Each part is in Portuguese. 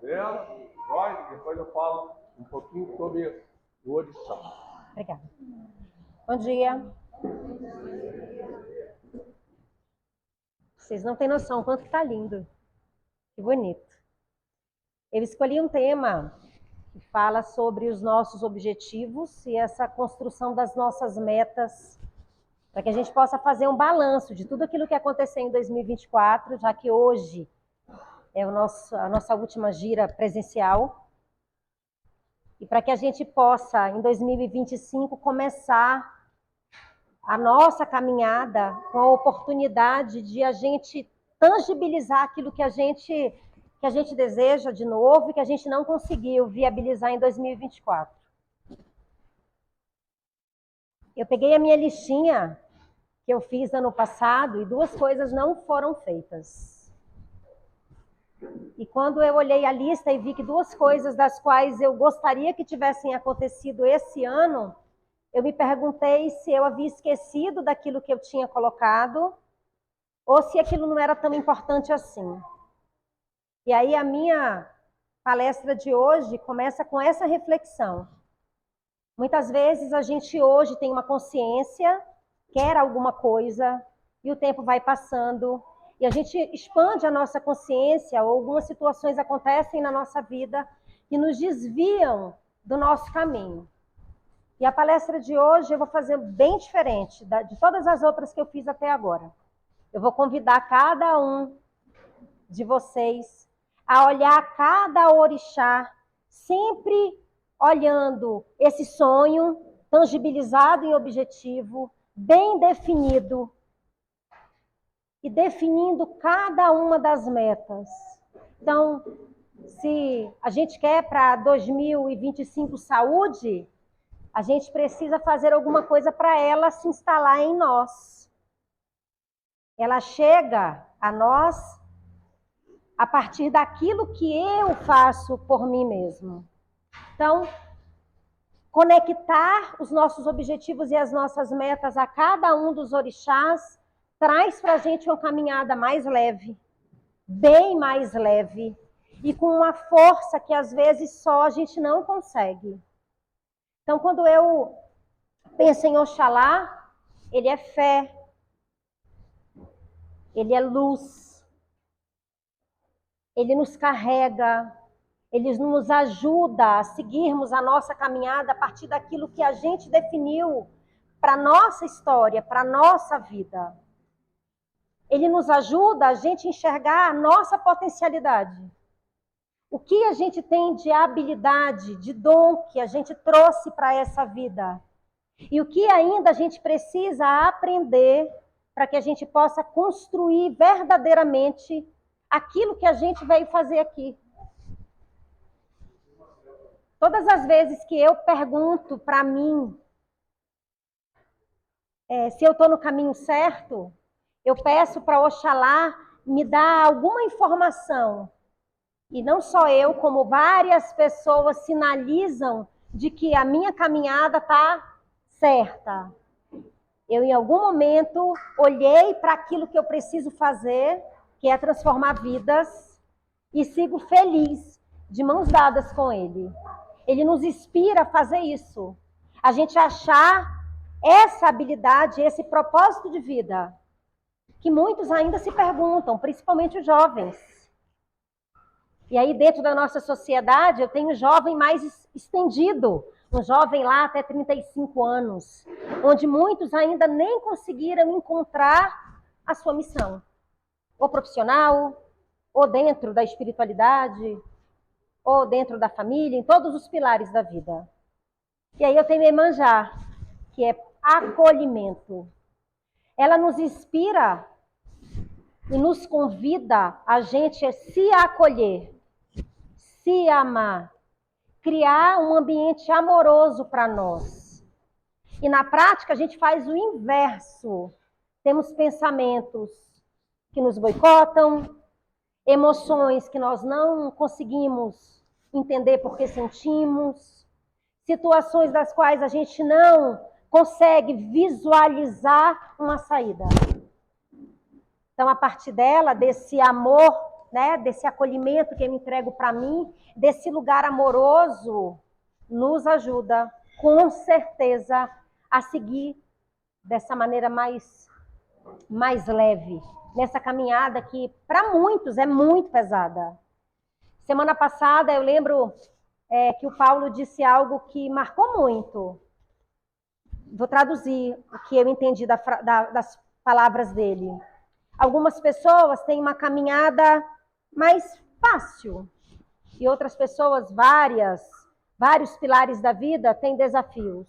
Vera, Joyce, depois eu falo um pouquinho sobre o orixá. Obrigada. Bom dia. Vocês não têm noção o quanto que tá lindo. Que bonito. Eu escolhi um tema que fala sobre os nossos objetivos e essa construção das nossas metas, para que a gente possa fazer um balanço de tudo aquilo que aconteceu em 2024, já que hoje é a nossa última gira presencial, e para que a gente possa, em 2025, começar a nossa caminhada com a oportunidade de a gente tangibilizar aquilo que a gente deseja de novo e que a gente não conseguiu viabilizar em 2024. Eu peguei a minha listinha que eu fiz ano passado e duas coisas não foram feitas. E quando eu olhei a lista e vi que duas coisas das quais eu gostaria que tivessem acontecido esse ano, eu me perguntei se eu havia esquecido daquilo que eu tinha colocado ou se aquilo não era tão importante assim. E aí a minha palestra de hoje começa com essa reflexão. Muitas vezes a gente hoje tem uma consciência, quer alguma coisa, e o tempo vai passando, e a gente expande a nossa consciência, ou algumas situações acontecem na nossa vida que nos desviam do nosso caminho. E a palestra de hoje eu vou fazer bem diferente de todas as outras que eu fiz até agora. Eu vou convidar cada um de vocês a olhar cada orixá, sempre olhando esse sonho tangibilizado em objetivo, bem definido, e definindo cada uma das metas. Então, se a gente quer para 2025 saúde, a gente precisa fazer alguma coisa para ela se instalar em nós. Ela chega a nós a partir daquilo que eu faço por mim mesmo. Então, conectar os nossos objetivos e as nossas metas a cada um dos orixás traz para a gente uma caminhada mais leve, bem mais leve, e com uma força que às vezes só a gente não consegue. Então, quando eu penso em Oxalá, ele é fé, ele é luz, ele nos carrega, ele nos ajuda a seguirmos a nossa caminhada a partir daquilo que a gente definiu para a nossa história, para a nossa vida. Ele nos ajuda a gente enxergar a nossa potencialidade. O que a gente tem de habilidade, de dom que a gente trouxe para essa vida. E o que ainda a gente precisa aprender para que a gente possa construir verdadeiramente aquilo que a gente veio fazer aqui. Todas as vezes que eu pergunto para mim se eu estou no caminho certo, eu peço para Oxalá me dar alguma informação. E não só eu, como várias pessoas sinalizam de que a minha caminhada está certa. Eu, em algum momento, olhei para aquilo que eu preciso fazer, que é transformar vidas, e sigo feliz, de mãos dadas com ele. Ele nos inspira a fazer isso. A gente achar essa habilidade, esse propósito de vida, que muitos ainda se perguntam, principalmente os jovens. E aí, dentro da nossa sociedade, eu tenho um jovem mais estendido, um jovem lá até 35 anos, onde muitos ainda nem conseguiram encontrar a sua missão, ou profissional, ou dentro da espiritualidade, ou dentro da família, em todos os pilares da vida. E aí eu tenho Iemanjá, que é acolhimento. Ela nos inspira e nos convida a gente a se acolher, se amar, criar um ambiente amoroso para nós. E na prática a gente faz o inverso. Temos pensamentos que nos boicotam, emoções que nós não conseguimos entender porque sentimos, situações das quais a gente não consegue visualizar uma saída. Então, a partir dela, desse amor né, desse acolhimento que eu entrego para mim, desse lugar amoroso, nos ajuda, com certeza, a seguir dessa maneira mais leve, nessa caminhada que, para muitos, é muito pesada. Semana passada, eu lembro que o Paulo disse algo que marcou muito. Vou traduzir o que eu entendi das palavras dele. Algumas pessoas têm uma caminhada mais fácil e outras pessoas, vários pilares da vida, têm desafios.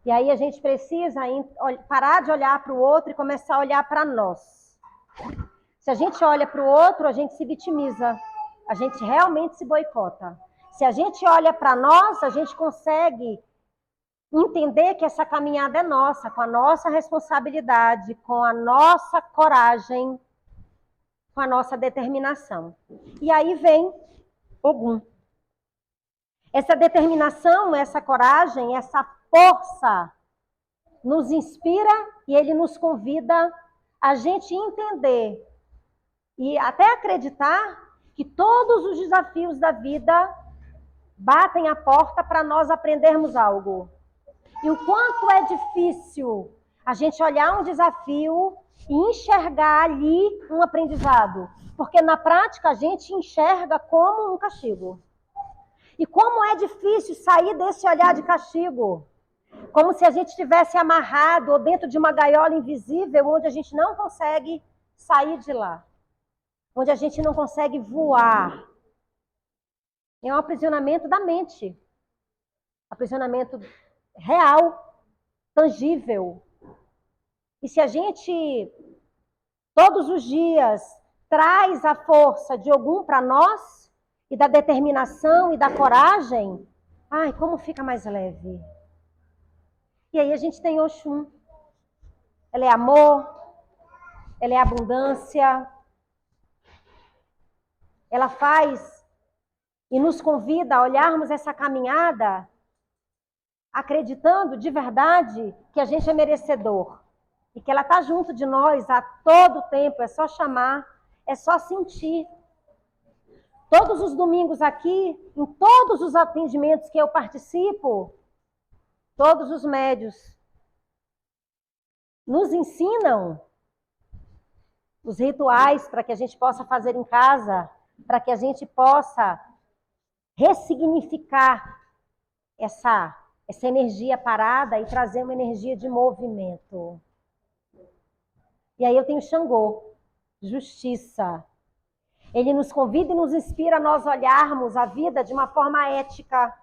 E aí a gente precisa parar de olhar para o outro e começar a olhar para nós. Se a gente olha para o outro, a gente se vitimiza, a gente realmente se boicota. Se a gente olha para nós, a gente consegue entender que essa caminhada é nossa, com a nossa responsabilidade, com a nossa coragem, com a nossa determinação. E aí vem Ogum. Essa determinação, essa coragem, essa força nos inspira e ele nos convida a gente entender e até acreditar que todos os desafios da vida batem a porta para nós aprendermos algo. E o quanto é difícil a gente olhar um desafio e enxergar ali um aprendizado. Porque na prática a gente enxerga como um castigo. E como é difícil sair desse olhar de castigo. Como se a gente estivesse amarrado ou dentro de uma gaiola invisível onde a gente não consegue sair de lá. Onde a gente não consegue voar. É um aprisionamento da mente. Aprisionamento real, tangível. E se a gente, todos os dias, traz a força de Ogum para nós, e da determinação e da coragem, ai, como fica mais leve. E aí a gente tem Oxum. Ela é amor, ela é abundância, ela faz e nos convida a olharmos essa caminhada acreditando de verdade que a gente é merecedor e que ela está junto de nós a todo tempo, é só chamar, é só sentir. Todos os domingos aqui, em todos os atendimentos que eu participo, todos os médios nos ensinam os rituais para que a gente possa fazer em casa, para que a gente possa ressignificar essa energia parada e trazer uma energia de movimento. E aí eu tenho Xangô, justiça. Ele nos convida e nos inspira a nós olharmos a vida de uma forma ética.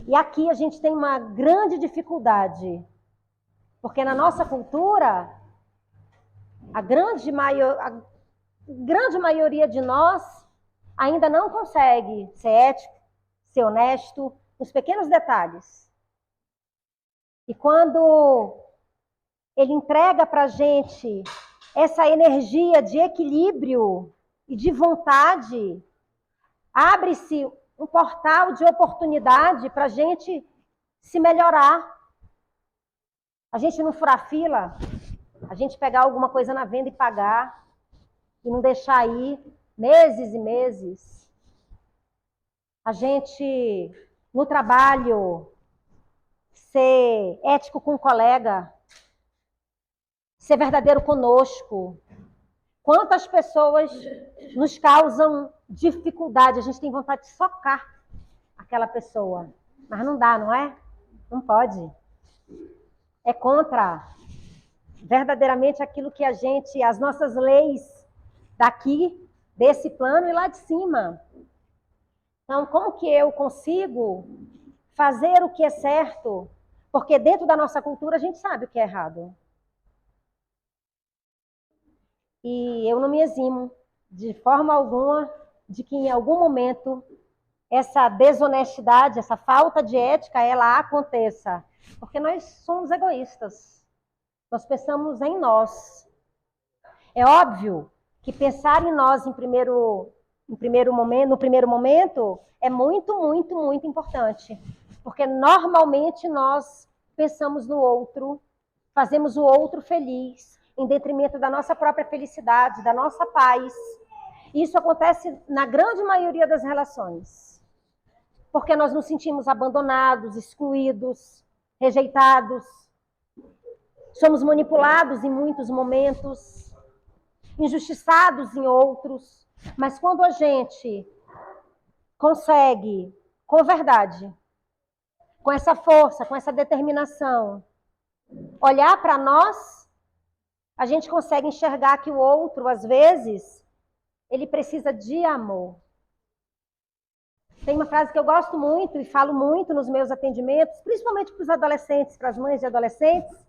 E aqui a gente tem uma grande dificuldade, porque na nossa cultura, a grande maioria de nós ainda não consegue ser ético, ser honesto, nos pequenos detalhes. E quando ele entrega para a gente essa energia de equilíbrio e de vontade, abre-se um portal de oportunidade para a gente se melhorar. A gente não furar fila, a gente pegar alguma coisa na venda e pagar, e não deixar aí meses e meses. A gente, no trabalho, ser ético com o colega, ser verdadeiro conosco. Quantas pessoas nos causam dificuldade, a gente tem vontade de socar aquela pessoa, mas não dá, não é? Não pode. É contra verdadeiramente aquilo que as nossas leis daqui, desse plano e lá de cima. Então, como que eu consigo fazer o que é certo? Porque dentro da nossa cultura a gente sabe o que é errado. E eu não me eximo de forma alguma de que em algum momento essa desonestidade, essa falta de ética, ela aconteça. Porque nós somos egoístas. Nós pensamos em nós. É óbvio que pensar em nós no primeiro momento é muito, muito, muito importante. Porque normalmente nós pensamos no outro, fazemos o outro feliz. em detrimento da nossa própria felicidade, da nossa paz. Isso acontece na grande maioria das relações. Porque nós nos sentimos abandonados, excluídos, rejeitados. Somos manipulados em muitos momentos, injustiçados em outros. Mas quando a gente consegue, com verdade, com essa força, com essa determinação, olhar para nós, a gente consegue enxergar que o outro, às vezes, ele precisa de amor. Tem uma frase que eu gosto muito e falo muito nos meus atendimentos, principalmente para os adolescentes, para as mães de adolescentes,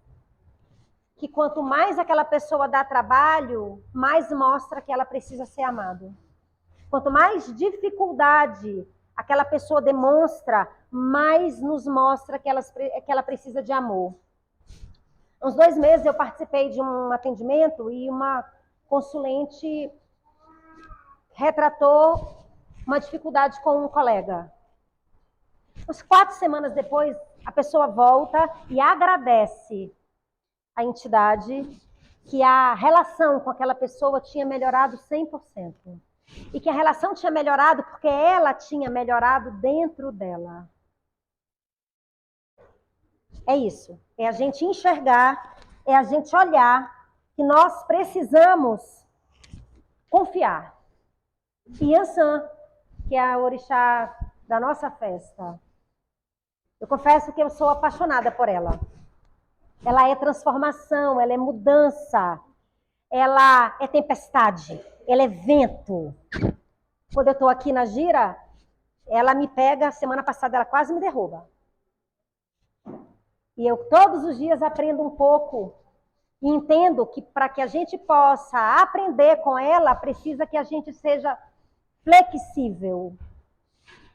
que quanto mais aquela pessoa dá trabalho, mais mostra que ela precisa ser amada. Quanto mais dificuldade aquela pessoa demonstra, mais nos mostra que ela precisa de amor. Uns 2 meses eu participei de um atendimento e uma consulente retratou uma dificuldade com um colega. Uns 4 semanas depois, a pessoa volta e agradece a entidade que a relação com aquela pessoa tinha melhorado 100%. E que a relação tinha melhorado porque ela tinha melhorado dentro dela. É isso. É a gente enxergar, é a gente olhar que nós precisamos confiar. E Yansan, que é a orixá da nossa festa, eu confesso que eu sou apaixonada por ela. Ela é transformação, ela é mudança, ela é tempestade, ela é vento. Quando eu estou aqui na gira, ela me pega, semana passada ela quase me derruba. E eu todos os dias aprendo um pouco e entendo que para que a gente possa aprender com ela, precisa que a gente seja flexível.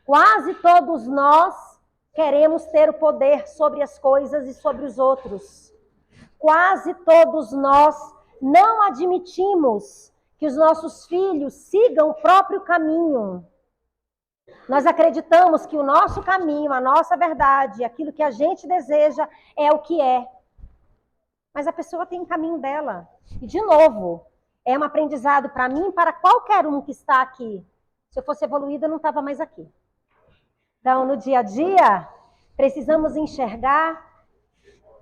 Quase todos nós queremos ter o poder sobre as coisas e sobre os outros. Quase todos nós não admitimos que os nossos filhos sigam o próprio caminho. Nós acreditamos que o nosso caminho, a nossa verdade, aquilo que a gente deseja é o que é. Mas a pessoa tem o caminho dela. E, de novo, é um aprendizado para mim e para qualquer um que está aqui. Se eu fosse evoluída, eu não estava mais aqui. Então, no dia a dia, precisamos enxergar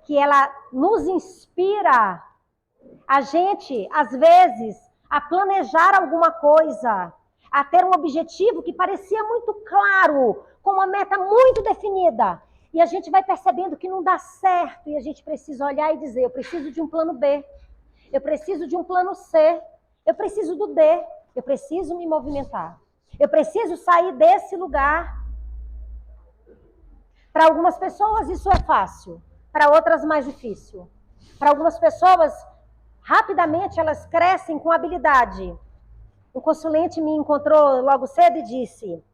que ela nos inspira a gente, às vezes, a planejar alguma coisa, a ter um objetivo que parecia muito claro, com uma meta muito definida. E a gente vai percebendo que não dá certo e a gente precisa olhar e dizer, eu preciso de um plano B, eu preciso de um plano C, eu preciso do D, eu preciso me movimentar, eu preciso sair desse lugar. Para algumas pessoas isso é fácil, para outras mais difícil. Para algumas pessoas, rapidamente elas crescem com habilidade. Um consulente me encontrou logo cedo e disse,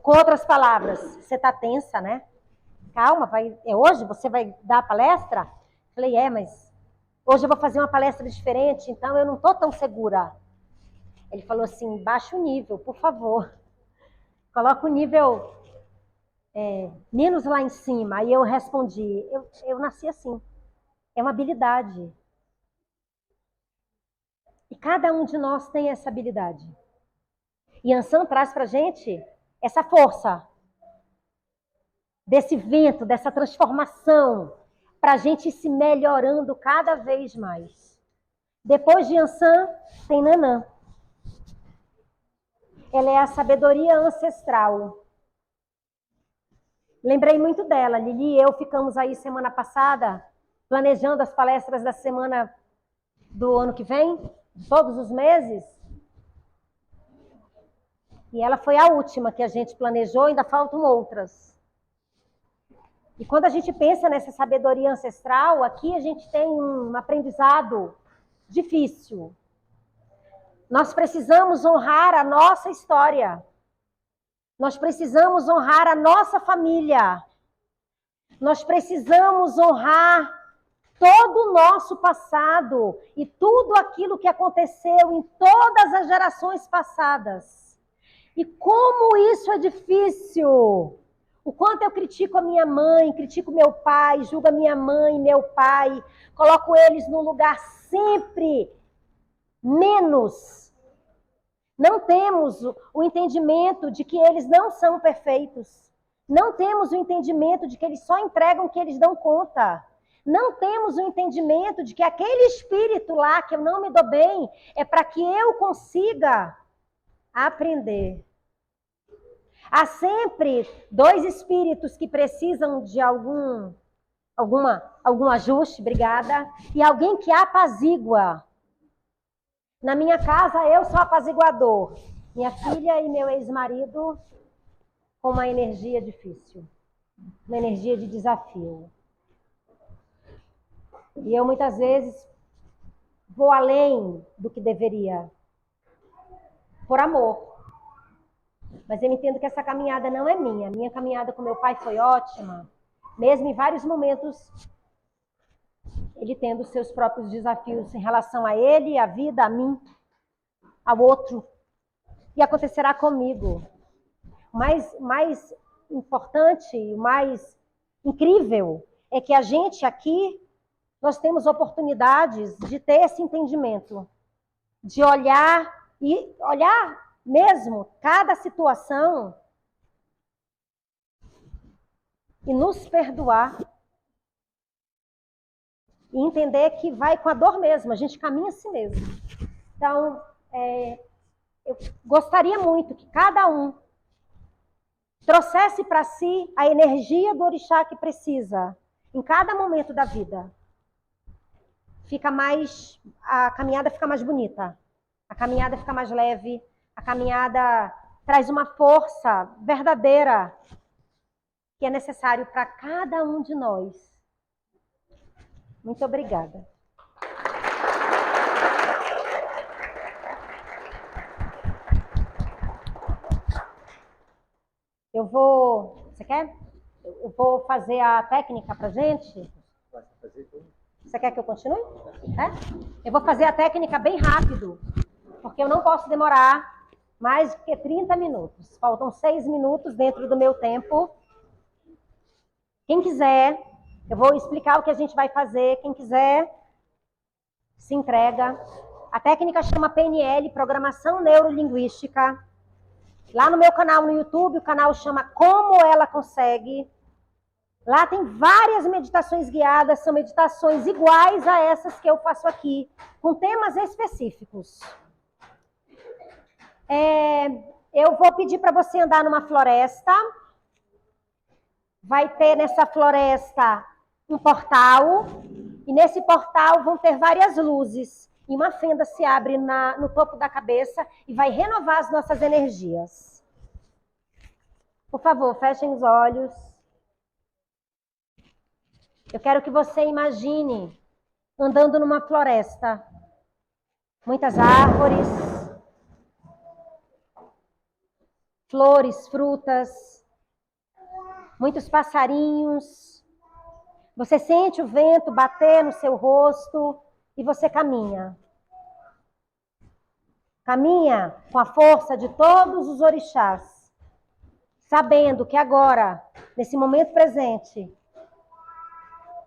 com outras palavras, você está tensa, né? Calma, hoje você vai dar a palestra? Falei, mas hoje eu vou fazer uma palestra diferente, então eu não estou tão segura. Ele falou assim, baixa o nível, por favor. Coloca o nível menos lá em cima. Aí eu respondi, eu nasci assim. É uma habilidade. E cada um de nós tem essa habilidade. E Yansan traz para a gente essa força, desse vento, dessa transformação, para a gente ir se melhorando cada vez mais. Depois de Yansan, tem Nanã. Ela é a sabedoria ancestral. Lembrei muito dela. Lili e eu ficamos aí semana passada, planejando as palestras da semana do ano que vem, todos os meses. E ela foi a última que a gente planejou, ainda faltam outras. E quando a gente pensa nessa sabedoria ancestral, aqui a gente tem um aprendizado difícil. Nós precisamos honrar a nossa história. Nós precisamos honrar a nossa família. Nós precisamos honrar todo o nosso passado e tudo aquilo que aconteceu em todas as gerações passadas. E como isso é difícil! O quanto eu critico a minha mãe, critico meu pai, julgo a minha mãe, meu pai, coloco eles no lugar sempre menos. Não temos o entendimento de que eles não são perfeitos. Não temos o entendimento de que eles só entregam o que eles dão conta. Não temos o entendimento de que aquele espírito lá, que eu não me dou bem, é para que eu consiga aprender. Há sempre dois espíritos que precisam de algum ajuste, obrigada, e alguém que apazigua. Na minha casa, eu sou apaziguador. Minha filha e meu ex-marido com uma energia difícil, uma energia de desafio. E eu, muitas vezes, vou além do que deveria, por amor. Mas eu entendo que essa caminhada não é minha. Minha caminhada com meu pai foi ótima, mesmo em vários momentos, ele tendo seus próprios desafios em relação a ele, à vida, a mim, ao outro. E acontecerá comigo. O mais importante, o mais incrível é que a gente aqui, nós temos oportunidades de ter esse entendimento, de olhar e olhar mesmo cada situação e nos perdoar. E entender que vai com a dor mesmo, a gente caminha assim mesmo. Então, eu gostaria muito que cada um trouxesse para si a energia do orixá que precisa, em cada momento da vida. A caminhada fica mais bonita, a caminhada fica mais leve, a caminhada traz uma força verdadeira que é necessário para cada um de nós. Muito obrigada. Você quer? Eu vou fazer a técnica pra gente. Você quer que eu continue? Eu vou fazer a técnica bem rápido, porque eu não posso demorar mais do que 30 minutos. Faltam 6 minutos dentro do meu tempo. Quem quiser, eu vou explicar o que a gente vai fazer. Quem quiser, se entrega. A técnica chama PNL, Programação Neurolinguística. Lá no meu canal no YouTube, o canal chama Como Ela Consegue. Lá tem várias meditações guiadas, são meditações iguais a essas que eu faço aqui, com temas específicos. Eu vou pedir para você andar numa floresta. Vai ter nessa floresta um portal, e nesse portal vão ter várias luzes. E uma fenda se abre no topo da cabeça e vai renovar as nossas energias. Por favor, fechem os olhos. Eu quero que você imagine andando numa floresta. Muitas árvores, flores, frutas, muitos passarinhos. Você sente o vento bater no seu rosto e você caminha. Caminha com a força de todos os orixás, sabendo que agora, nesse momento presente,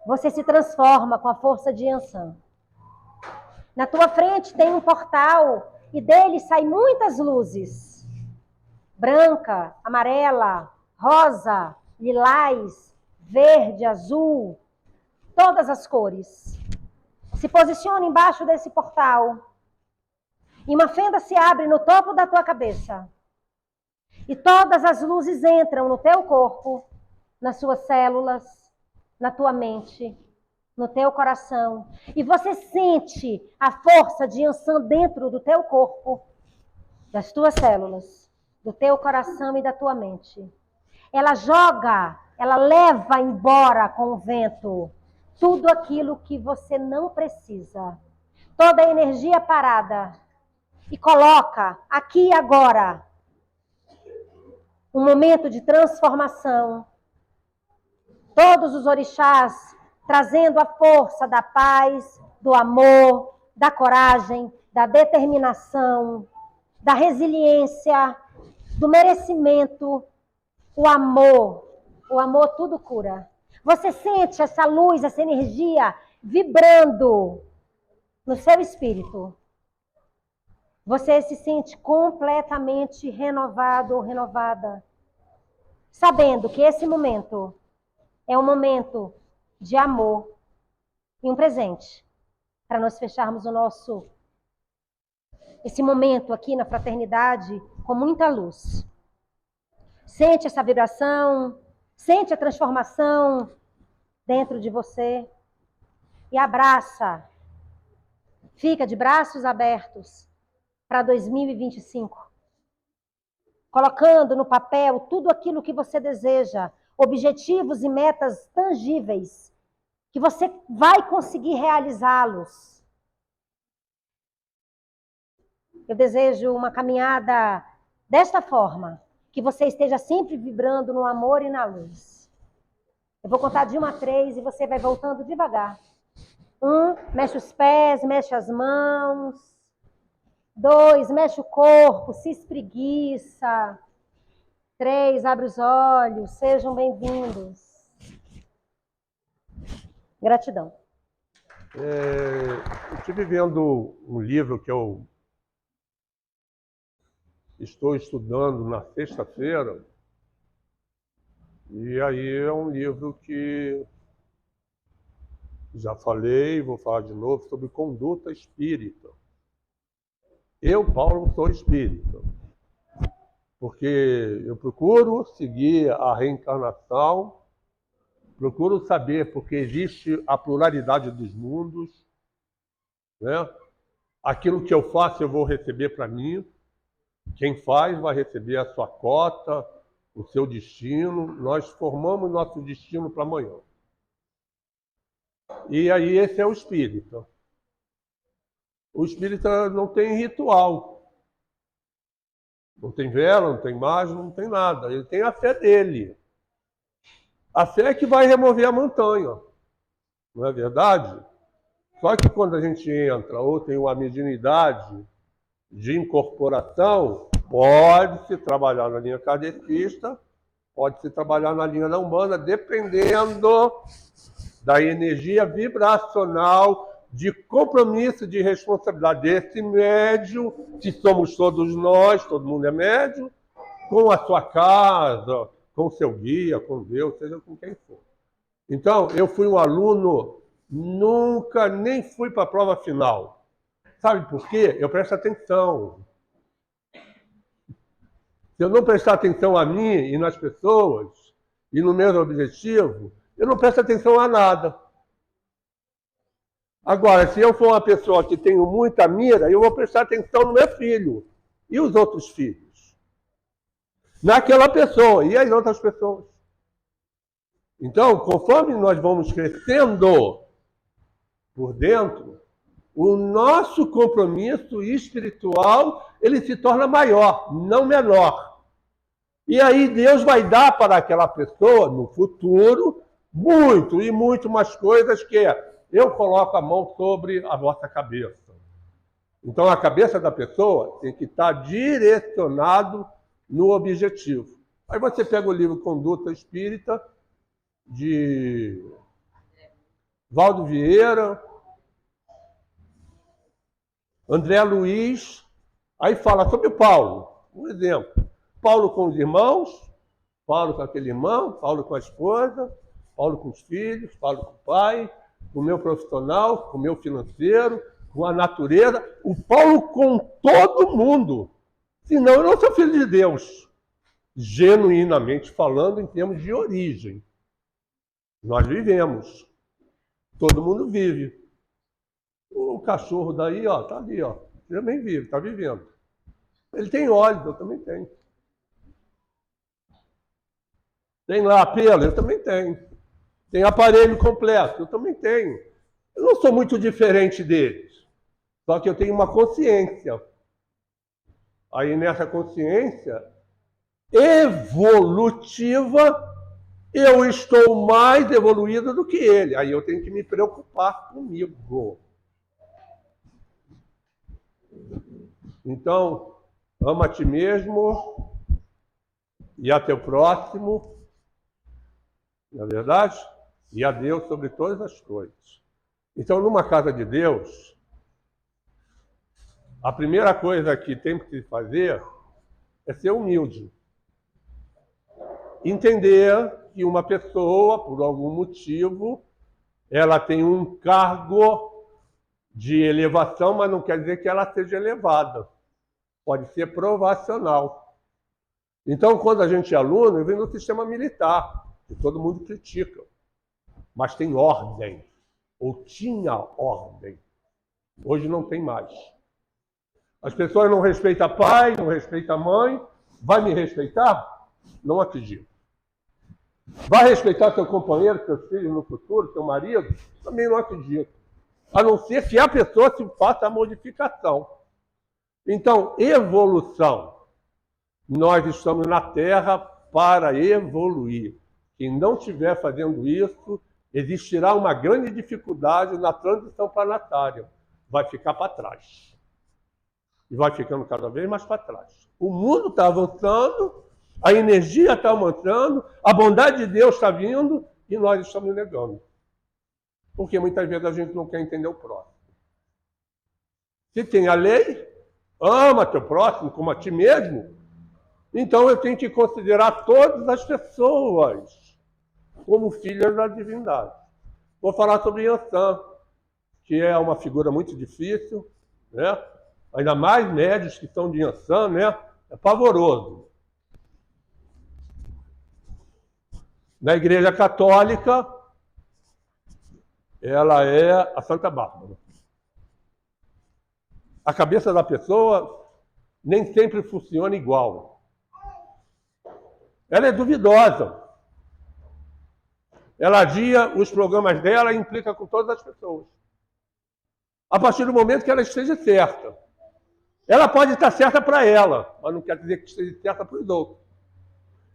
você se transforma com a força de Yansan. Na tua frente tem um portal e dele saem muitas luzes. Branca, amarela, rosa, lilás, verde, azul, todas as cores. Se posiciona embaixo desse portal e uma fenda se abre no topo da tua cabeça. E todas as luzes entram no teu corpo, nas suas células, na tua mente, no teu coração. E você sente a força de Yansan dentro do teu corpo, das tuas células, do teu coração e da tua mente. Ela leva embora com o vento tudo aquilo que você não precisa. Toda a energia parada. E coloca aqui e agora um momento de transformação. Todos os orixás trazendo a força da paz, do amor, da coragem, da determinação, da resiliência, do merecimento, o amor. O amor tudo cura. Você sente essa luz, essa energia vibrando no seu espírito, você se sente completamente renovado ou renovada, sabendo que esse momento é um momento de amor e um presente para nós fecharmos esse momento aqui na fraternidade com muita luz. Sente essa vibração, sente a transformação dentro de você e abraça. Fica de braços abertos para 2025, colocando no papel tudo aquilo que você deseja, objetivos e metas tangíveis, que você vai conseguir realizá-los. Eu desejo uma caminhada desta forma, que você esteja sempre vibrando no amor e na luz. Eu vou contar de 1 a 3 e você vai voltando devagar. 1, mexe os pés, mexe as mãos. 2, mexe o corpo, se espreguiça. 3, abre os olhos, sejam bem-vindos. Gratidão. Eu estive vendo um livro que eu estou estudando na sexta-feira, e aí é um livro que já falei, vou falar de novo, sobre conduta espírita. Eu, Paulo, sou espírita, porque eu procuro seguir a reencarnação, procuro saber porque existe a pluralidade dos mundos, né? Aquilo que eu faço eu vou receber para mim, quem faz vai receber a sua cota, o seu destino, nós formamos nosso destino para amanhã. E aí esse é o espírita. O espírita não tem ritual, não tem vela, não tem mágica, não tem nada, ele tem a fé dele. A fé é que vai remover a montanha, não é verdade? Só que quando a gente entra ou tem uma mediunidade de incorporação, pode-se trabalhar na linha kardecista, pode-se trabalhar na linha da Umbanda, dependendo da energia vibracional de compromisso, de responsabilidade desse médium, que somos todos nós, todo mundo é médium, com a sua casa, com o seu guia, com Deus, seja com quem for. Então, eu fui um aluno, nunca nem fui para a prova final. Sabe por quê? Eu presto atenção. Se eu não prestar atenção a mim e nas pessoas, e no meu objetivo, eu não presto atenção a nada. Agora, se eu for uma pessoa que tenho muita mira, eu vou prestar atenção no meu filho e os outros filhos. Naquela pessoa e as outras pessoas. Então, conforme nós vamos crescendo por dentro, o nosso compromisso espiritual, ele se torna maior, não menor. E aí Deus vai dar para aquela pessoa, no futuro, muito e muito mais coisas que eu coloco a mão sobre a vossa cabeça. Então, a cabeça da pessoa tem que estar direcionado no objetivo. Aí você pega o livro Conduta Espírita, de Valdo Vieira, André Luiz, aí fala sobre o Paulo, um exemplo. Paulo com os irmãos, Paulo com aquele irmão, Paulo com a esposa, Paulo com os filhos, Paulo com o pai, com o meu profissional, com o meu financeiro, com a natureza, o Paulo com todo mundo. Senão eu não sou filho de Deus, genuinamente falando em termos de origem. Nós vivemos, todo mundo vive. O cachorro daí, ó, tá ali, ó, ele também vive, tá vivendo. Ele tem olhos, eu também tenho. Tem lá pelo, eu também tenho. Tem aparelho completo, eu também tenho. Eu não sou muito diferente deles, só que eu tenho uma consciência. Aí nessa consciência evolutiva, eu estou mais evoluído do que ele. Aí eu tenho que me preocupar comigo. Então, ama a ti mesmo e a teu próximo, não é verdade? E a Deus sobre todas as coisas. Então, numa casa de Deus, A primeira coisa que tem que fazer é ser humilde. Entender que uma pessoa, por algum motivo, ela tem um cargo de elevação, mas não quer dizer que ela seja elevada. Pode ser provacional. Então, quando a gente é aluno, eu venho no sistema militar, que todo mundo critica. Mas tem ordem, ou tinha ordem. Hoje não tem mais. As pessoas não respeitam pai, não respeitam mãe. Vai me respeitar? Não acredito. Vai respeitar seu companheiro, seus filhos no futuro, seu marido? Também não acredito. A não ser que a pessoa se faça a modificação. Então, evolução. Nós estamos na Terra para evoluir. Quem não estiver fazendo isso, existirá uma grande dificuldade na transição planetária. Vai ficar para trás. E vai ficando cada vez mais para trás. O mundo está avançando, a energia está aumentando, a bondade de Deus está vindo e nós estamos negando. Porque muitas vezes a gente não quer entender o próximo. Se tem a lei, ama teu próximo como a ti mesmo, então eu tenho que considerar todas as pessoas como filhas da divindade. Vou falar sobre Yansan, que é uma figura muito difícil, né? Ainda mais médios que são de Yansan, né? É pavoroso. Na Igreja Católica, ela é a Santa Bárbara. A cabeça da pessoa nem sempre funciona igual. Ela é duvidosa. Ela adia os programas dela e implica com todas as pessoas. A partir do momento que ela esteja certa. Ela pode estar certa para ela, mas não quer dizer que esteja certa para os outros.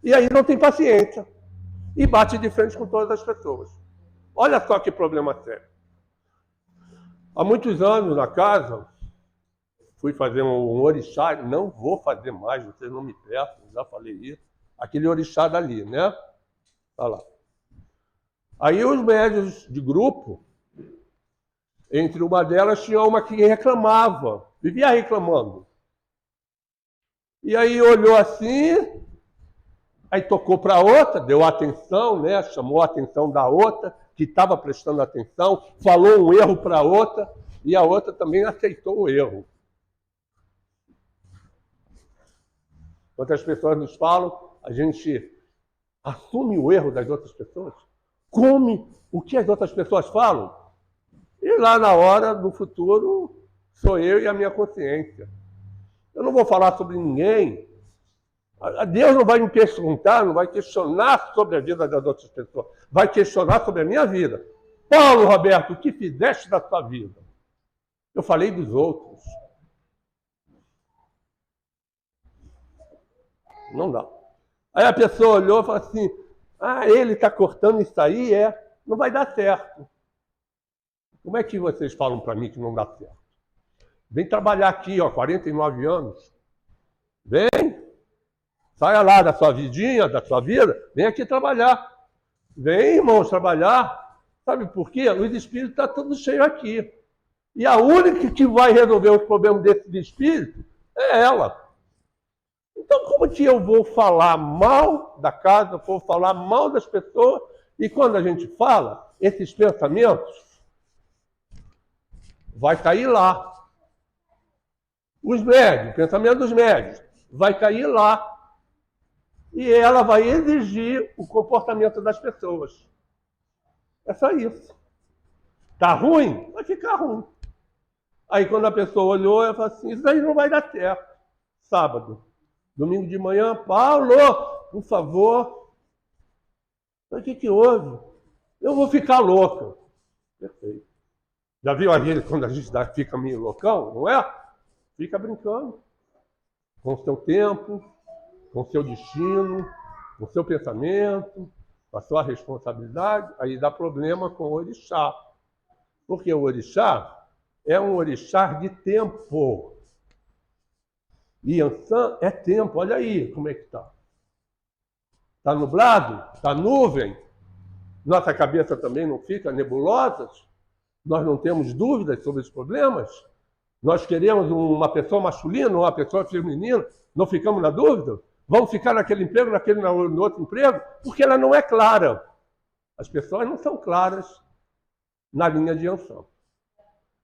E aí não tem paciência. E bate de frente com todas as pessoas. Olha só que problema sério. Há muitos anos na casa, fui fazer um orixá, não vou fazer mais, vocês não me peçam, já falei isso. Aquele orixá dali, né? Olha lá. Aí os médios de grupo, entre uma delas tinha uma que reclamava, vivia reclamando. E aí olhou assim, aí tocou para a outra, deu atenção, né? Chamou a atenção da outra, que estava prestando atenção, falou um erro para a outra, e a outra também aceitou o erro. Quantas pessoas nos falam, a gente assume o erro das outras pessoas, come o que as outras pessoas falam, e lá na hora, no futuro, sou eu e a minha consciência. Eu não vou falar sobre ninguém. Deus não vai me perguntar, não vai questionar sobre a vida das outras pessoas. Vai questionar sobre a minha vida. Paulo Roberto, o que fizeste da tua vida? Eu falei dos outros. Não dá. Aí a pessoa olhou e falou assim, ele está cortando isso aí, não vai dar certo. Como é que vocês falam para mim que não dá certo? Vem trabalhar aqui, 49 anos. Vem. Saia lá da sua vidinha, da sua vida, vem aqui trabalhar. Vem, irmãos, trabalhar. Sabe por quê? Os espíritos estão todos cheios aqui. E a única que vai resolver os problemas desses espíritos é ela. Então, como que eu vou falar mal da casa, vou falar mal das pessoas, e quando a gente fala, esses pensamentos vai cair lá. Os médios, o pensamento dos médios, vai cair lá. E ela vai exigir o comportamento das pessoas. É só isso. Tá ruim? Vai ficar ruim. Aí quando a pessoa olhou, ela falou assim, isso aí não vai dar certo. Sábado. Domingo de manhã, Paulo, por favor. O que houve? Eu vou ficar louca. Perfeito. Já viu aquele quando a gente fica meio loucão, não é? Fica brincando. Com o seu tempo, com o seu destino, com o seu pensamento, com a sua responsabilidade, aí dá problema com o orixá. Porque o orixá é um orixá de tempo. E Yansan é tempo, olha aí como é que está. Está nublado? Está nuvem? Nossa cabeça também não fica nebulosa? Nós não temos dúvidas sobre os problemas? Nós queremos uma pessoa masculina ou uma pessoa feminina? Não ficamos na dúvida? Vamos ficar naquele emprego, no outro emprego? Porque ela não é clara. As pessoas não são claras na linha de Yansan.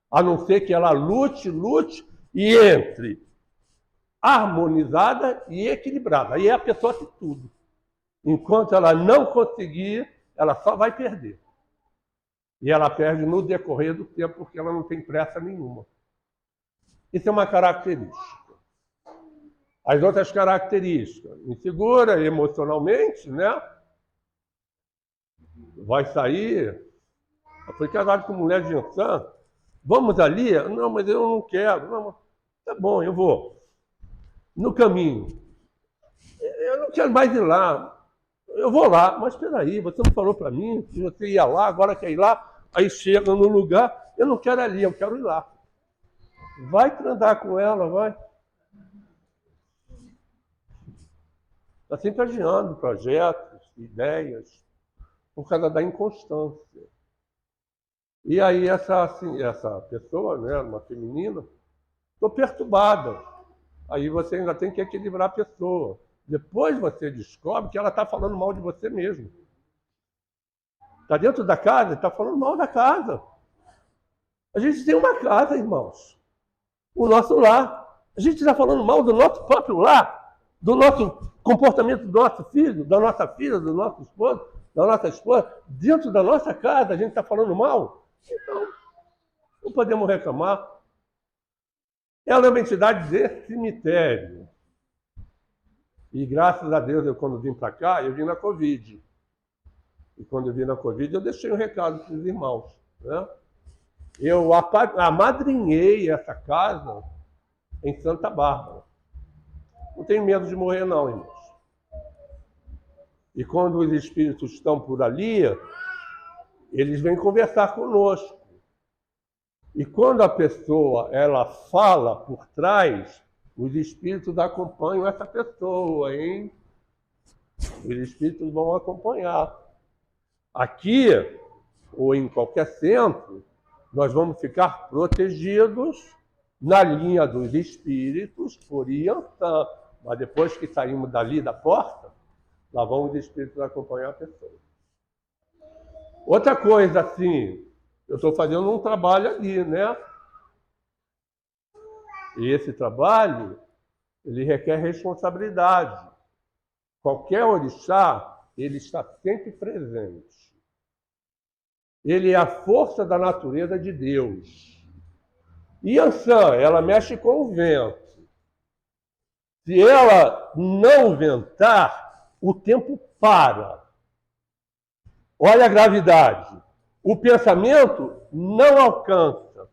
A não ser que ela lute e entre harmonizada e equilibrada. Aí a pessoa tem tudo. Enquanto ela não conseguir, ela só vai perder. E ela perde no decorrer do tempo, porque ela não tem pressa nenhuma. Isso é uma característica. As outras características, insegura emocionalmente, né? Vai sair. Eu fui casado com mulher de Yansan. Vamos ali? Não, mas eu não quero. Não, tá bom, eu vou. No caminho. Eu não quero mais ir lá. Eu vou lá. Mas espera aí, você não falou para mim que você ia lá, agora quer ir lá. Aí chega no lugar, eu não quero ali, eu quero ir lá. Vai transar com ela, vai. Está sempre adiando projetos, ideias, por causa da inconstância. E aí essa pessoa, né, uma feminina, estou perturbada. Aí você ainda tem que equilibrar a pessoa. Depois você descobre que ela está falando mal de você mesmo. Está dentro da casa, está falando mal da casa. A gente tem uma casa, irmãos. O nosso lar. A gente está falando mal do nosso próprio lar, do nosso comportamento do nosso filho, da nossa filha, do nosso esposo, da nossa esposa. Dentro da nossa casa, a gente está falando mal. Então, não podemos reclamar. Ela é uma entidade de cemitério. E graças a Deus, quando vim para cá, eu vim na Covid. E quando eu vim na Covid, eu deixei um recado para os irmãos. Né? Eu amadrinhei essa casa em Santa Bárbara. Não tenho medo de morrer, não, irmãos. E quando os espíritos estão por ali, eles vêm conversar conosco. E quando a pessoa ela fala por trás, os espíritos acompanham essa pessoa, hein? Os espíritos vão acompanhar. Aqui, ou em qualquer centro, nós vamos ficar protegidos na linha dos espíritos por Yansan. Mas depois que saímos dali da porta, lá vão os espíritos acompanhar a pessoa. Outra coisa, assim, eu estou fazendo um trabalho ali, né? E esse trabalho, ele requer responsabilidade. Qualquer orixá, ele está sempre presente. Ele é a força da natureza de Deus. E Yansan, ela mexe com o vento. Se ela não ventar, o tempo para. Olha a gravidade. O pensamento não alcança.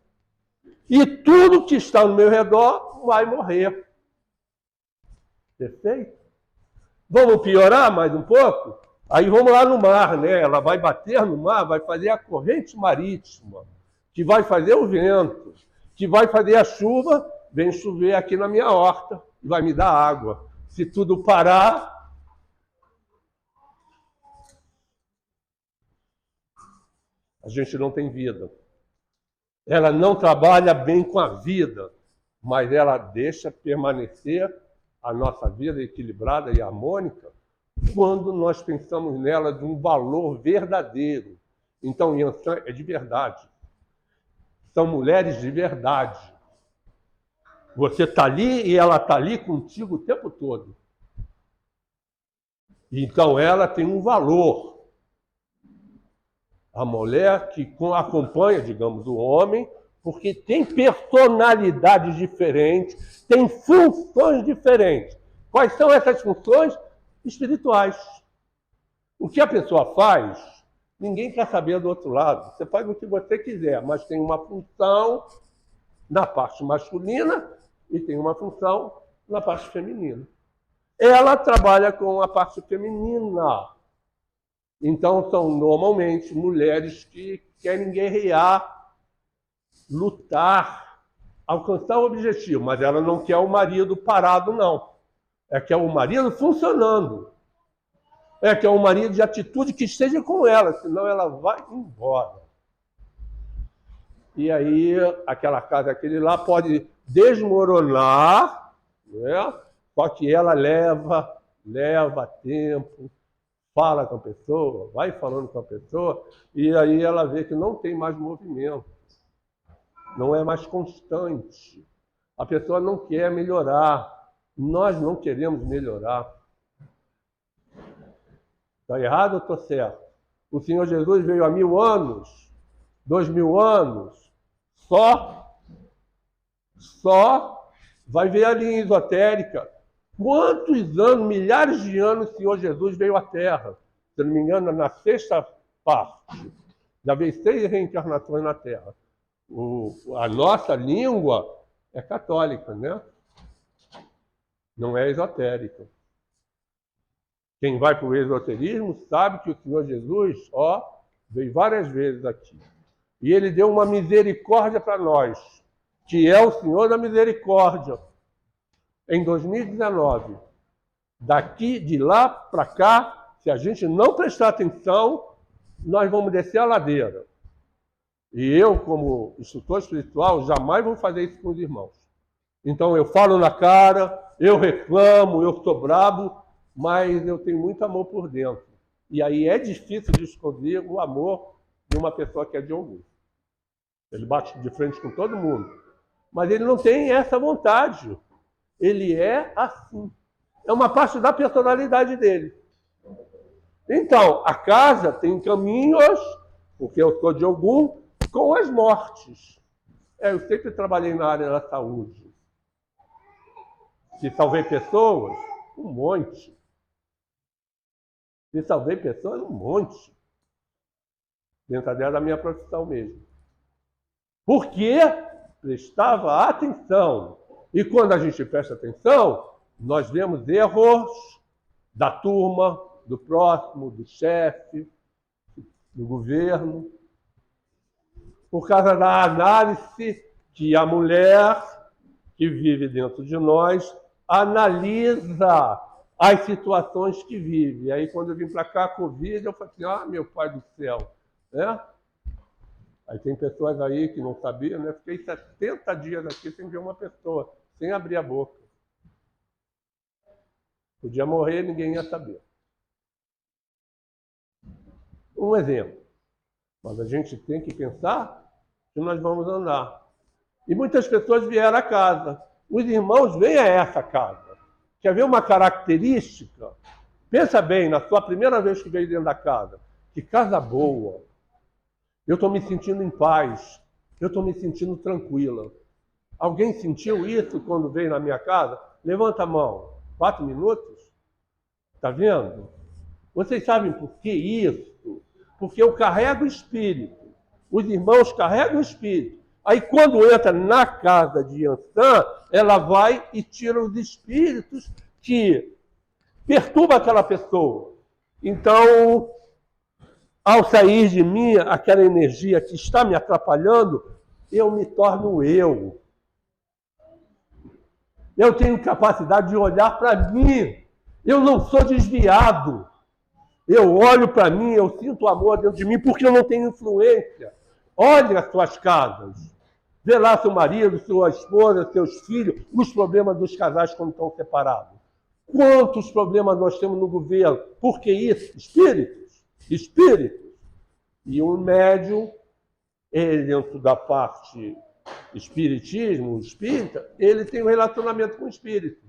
E tudo que está no meu redor vai morrer. Perfeito? Vamos piorar mais um pouco? Aí vamos lá no mar, né? Ela vai bater no mar, vai fazer a corrente marítima, que vai fazer o vento, que vai fazer a chuva, vem chover aqui na minha horta e vai me dar água. Se tudo parar, a gente não tem vida. Ela não trabalha bem com a vida, mas ela deixa permanecer a nossa vida equilibrada e harmônica quando nós pensamos nela de um valor verdadeiro. Então, Yansan é de verdade. São mulheres de verdade. Você está ali e ela está ali contigo o tempo todo. Então, ela tem um valor. A mulher que acompanha, digamos, o homem, porque tem personalidades diferentes, tem funções diferentes. Quais são essas funções? Espirituais. O que a pessoa faz, ninguém quer saber do outro lado. Você faz o que você quiser, mas tem uma função na parte masculina e tem uma função na parte feminina. Ela trabalha com a parte feminina. Então, são normalmente mulheres que querem guerrear, lutar, alcançar o objetivo, mas ela não quer o marido parado, não. É que é o marido funcionando. É que é o marido de atitude que esteja com ela, senão ela vai embora. E aí aquela casa, aquele lá pode desmoronar, né? Só que ela leva tempo, fala com a pessoa, vai falando com a pessoa, e aí ela vê que não tem mais movimento, não é mais constante. A pessoa não quer melhorar, nós não queremos melhorar. Está errado ou estou certo? O Senhor Jesus veio há 1000 anos, 2000 anos, só vai ver ali em esotérica. Quantos anos, milhares de anos, o Senhor Jesus veio à Terra? Se não me engano, na 6ª parte. Já veio 6 reencarnações na Terra. A nossa língua é católica, né? Não é esotérica. Quem vai para o esoterismo sabe que o Senhor Jesus, veio várias vezes aqui. E ele deu uma misericórdia para nós, que é o Senhor da misericórdia. Em 2019, daqui, de lá para cá, se a gente não prestar atenção, nós vamos descer a ladeira. E eu, como instrutor espiritual, jamais vou fazer isso com os irmãos. Então eu falo na cara, eu reclamo, eu sou brabo, mas eu tenho muito amor por dentro. E aí é difícil de esconder o amor de uma pessoa que é de Ogum. Ele bate de frente com todo mundo. Mas ele não tem essa vontade. Ele é assim. É uma parte da personalidade dele. Então, a casa tem caminhos, porque eu sou de Ogum, com as mortes. Eu sempre trabalhei na área da saúde. Se salvei pessoas, um monte. Se salvei pessoas, um monte. Dentro da minha profissão mesmo. Porque prestava atenção. E quando a gente presta atenção, nós vemos erros da turma, do próximo, do chefe, do governo. Por causa da análise que a mulher que vive dentro de nós analisa as situações que vive. E aí, quando eu vim para cá, a Covid, eu falei assim, meu pai do céu, né? Aí tem pessoas aí que não sabiam, né? Fiquei 70 dias aqui sem ver uma pessoa, sem abrir a boca. Podia morrer, ninguém ia saber. Um exemplo. Mas a gente tem que pensar que nós vamos andar. E muitas pessoas vieram à casa. Os irmãos vêm a essa casa. Quer ver uma característica? Pensa bem, na sua primeira vez que veio dentro da casa. Que casa boa. Eu estou me sentindo em paz. Eu estou me sentindo tranquila. Alguém sentiu isso quando veio na minha casa? Levanta a mão. 4 minutos? Está vendo? Vocês sabem por que isso? Porque eu carrego o espírito. Os irmãos carregam o espírito. Aí quando entra na casa de Yansan, ela vai e tira os espíritos que perturbam aquela pessoa. Então, ao sair de mim aquela energia que está me atrapalhando, eu me torno eu. Eu tenho capacidade de olhar para mim. Eu não sou desviado. Eu olho para mim, eu sinto amor dentro de mim, porque eu não tenho influência. Olhe as suas casas. Vê lá seu marido, sua esposa, seus filhos, os problemas dos casais quando estão separados. Quantos problemas nós temos no governo? Por que isso? Espíritos. Espíritos. E um médium, ele dentro da parte espiritismo, espírita, ele tem um relacionamento com o espírito.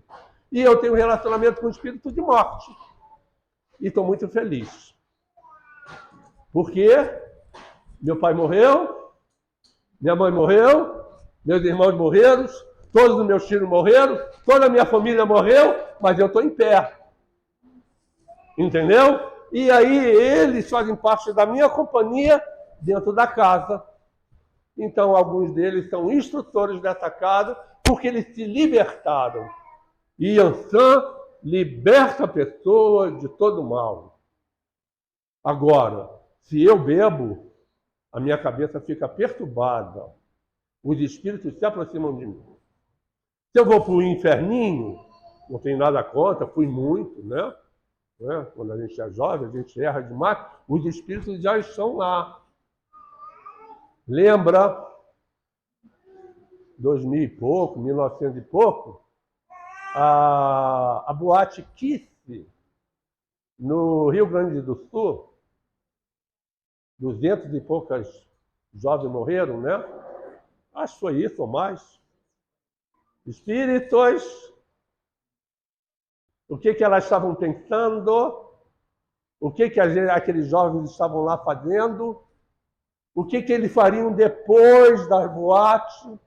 E eu tenho um relacionamento com o espírito de morte. E estou muito feliz. Porque meu pai morreu, minha mãe morreu, meus irmãos morreram, todos os meus filhos morreram, toda a minha família morreu, mas eu estou em pé. Entendeu? E aí eles fazem parte da minha companhia dentro da casa. Então alguns deles são instrutores dessa casa porque eles se libertaram. E Yansan liberta a pessoa de todo mal. Agora, se eu bebo, a minha cabeça fica perturbada. Os espíritos se aproximam de mim. Se eu vou para o inferninho, não tenho nada contra, fui muito, né? Quando a gente é jovem, a gente erra demais, os espíritos já estão lá. Lembra 2000 e pouco, 1900 e pouco, a boate Kiss, no Rio Grande do Sul, 200 e poucas jovens morreram, né? Acho que foi isso ou mais. Espíritos, o que elas estavam pensando, o que aqueles jovens estavam lá fazendo, o que eles fariam depois da boate,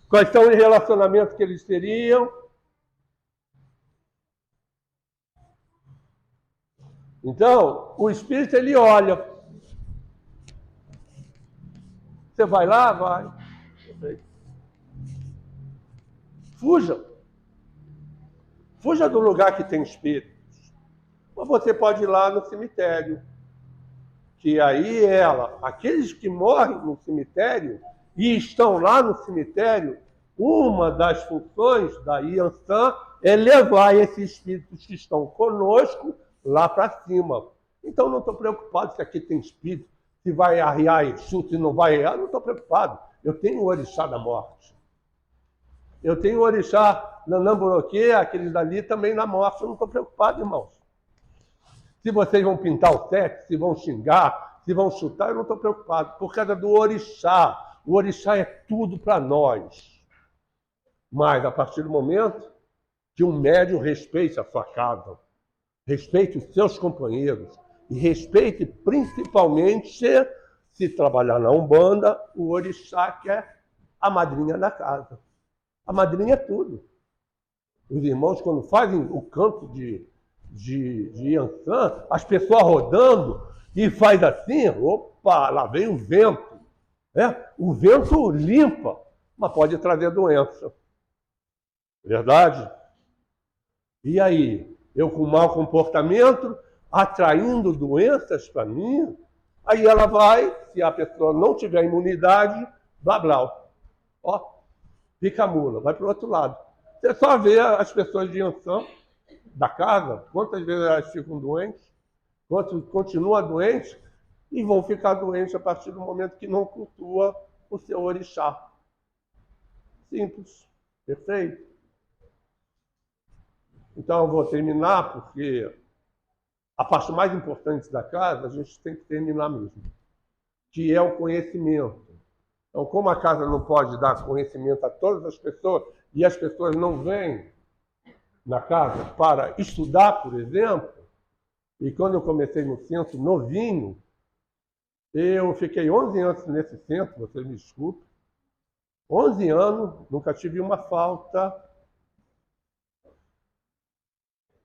quais são os relacionamentos que eles teriam. Então, o espírito, ele olha. Você vai lá? Vai. Fuja. Fuja do lugar que tem espíritos. Ou você pode ir lá no cemitério. Que aí aqueles que morrem no cemitério e estão lá no cemitério, uma das funções da Yansan é levar esses espíritos que estão conosco lá para cima. Então não estou preocupado se aqui tem espírito, se vai arriar Exu, se não vai arriar, não estou preocupado. Eu tenho o orixá da morte. Eu tenho o orixá na Namburoquê, aqueles dali também na morte. Eu não estou preocupado, irmãos. Se vocês vão pintar o teto, se vão xingar, se vão chutar, eu não estou preocupado. Por causa do orixá. O orixá é tudo para nós. Mas a partir do momento que um médium respeite a sua casa, respeite os seus companheiros e respeite principalmente, se trabalhar na Umbanda, o orixá que é a madrinha da casa. A madrinha é tudo. Os irmãos, quando fazem o canto de Yansan, as pessoas rodando e faz assim, opa, lá vem o vento. O vento limpa, mas pode trazer doença. Verdade? E aí, eu com mau comportamento, atraindo doenças para mim, aí ela vai, se a pessoa não tiver imunidade, blá blá. Ó, fica mula, vai para o outro lado. Você só vê as pessoas de Yansan da casa, quantas vezes elas ficam doentes, quantas continuam doentes e vão ficar doentes a partir do momento que não cultua o seu orixá. Simples, perfeito. Então eu vou terminar porque a parte mais importante da casa a gente tem que terminar mesmo, que é o conhecimento. Então, como a casa não pode dar conhecimento a todas as pessoas e as pessoas não vêm na casa para estudar, por exemplo, e quando eu comecei no centro novinho, eu fiquei 11 anos nesse centro, vocês me desculpem, 11 anos, nunca tive uma falta.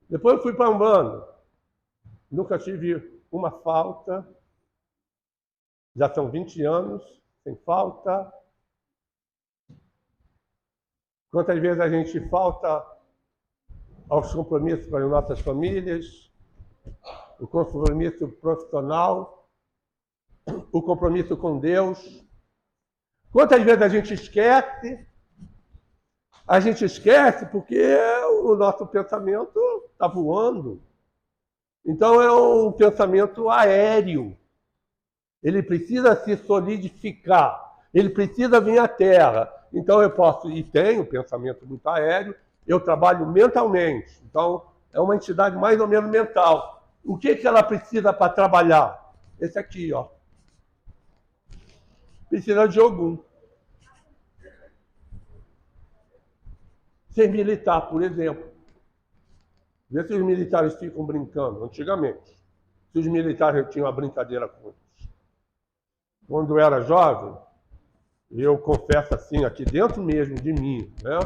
Depois eu fui para Umbanda, nunca tive uma falta, já são 20 anos, sem falta. Quantas vezes a gente falta aos compromissos com as nossas famílias, o compromisso profissional, o compromisso com Deus. Quantas vezes a gente esquece? A gente esquece porque o nosso pensamento está voando. Então é um pensamento aéreo. Ele precisa se solidificar. Ele precisa vir à Terra. Então eu posso, e tenho pensamento muito aéreo, eu trabalho mentalmente. Então é uma entidade mais ou menos mental. O que ela precisa para trabalhar? Esse aqui, ó. Precisa de Ogum. Ser militar, por exemplo. Vê se os militares ficam brincando, antigamente. Se os militares tinham uma brincadeira com eles. Quando eu era jovem, eu confesso assim, aqui dentro mesmo de mim, né?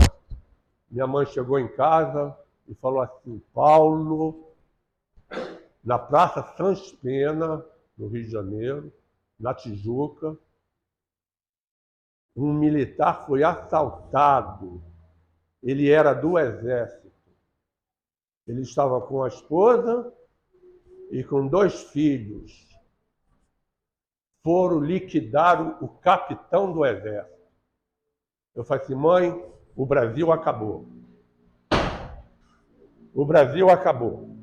Minha mãe chegou em casa e falou assim: Paulo, na Praça Sans Pena, no Rio de Janeiro, na Tijuca, um militar foi assaltado. Ele era do Exército. Ele estava com a esposa e com 2 filhos. Foram liquidar o capitão do Exército. Eu falei assim: mãe, o Brasil acabou. O Brasil acabou.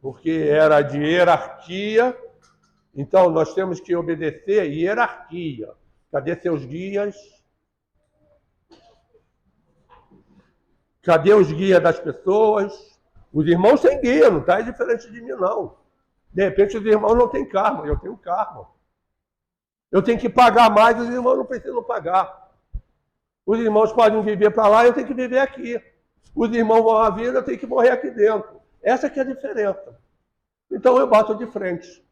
Porque era de hierarquia Então, nós temos que obedecer hierarquia. Cadê seus guias? Cadê os guias das pessoas? Os irmãos têm guia, não está diferente de mim, não. De repente, os irmãos não têm karma, eu tenho karma. Eu tenho que pagar mais, os irmãos não precisam pagar. Os irmãos podem viver para lá, eu tenho que viver aqui. Os irmãos vão à vida, eu tenho que morrer aqui dentro. Essa que é a diferença. Então, eu bato de frente.